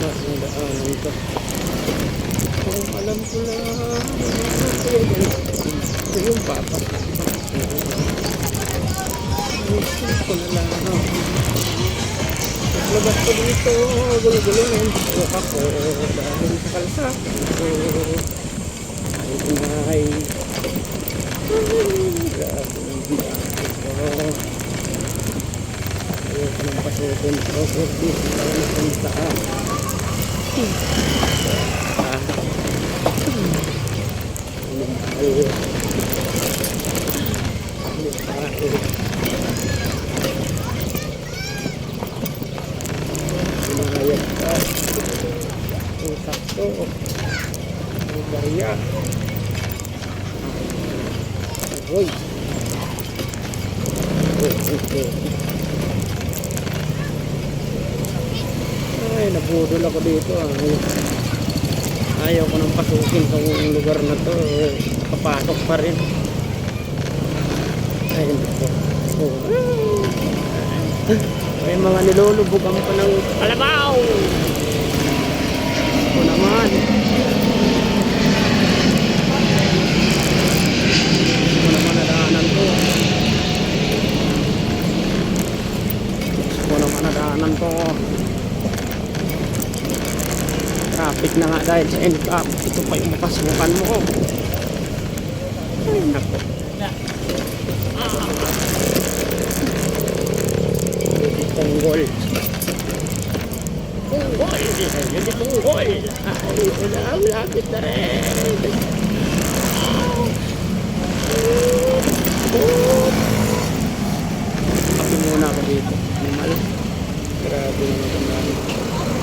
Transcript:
Ang daanan ito. Kung alam ko lang. Ito yung papa. Gusto ko na lang. Paglabas ko dito, gulo-guloin. Huwag ako dahil sa kalsada ko. Ay inay. Grabe ang biyahe ko. Ayaw ko nang pasukin sa overbit. Ayaw na puntaan. Pinahayag ka. Ang sakto. Ang barya. Uy. Ay, nabudol ako dito. Ayaw ko nang pasukin sa lugar na to. Papasok pa rin. Ay, hindi po. May mga nilulubugan pa ng kalabaw. Ako naman. Ako naman nadaanan ko. Ako naman nadaanan ko. Traffic na nga dahil sa NCAP. Ito pa yung mapasukan mo. Ay, nako. Punggol. Punggol. Hindi punggol. Ay, ang lapit na rin. Kapi muna ako dito. Normal. Grabe naman.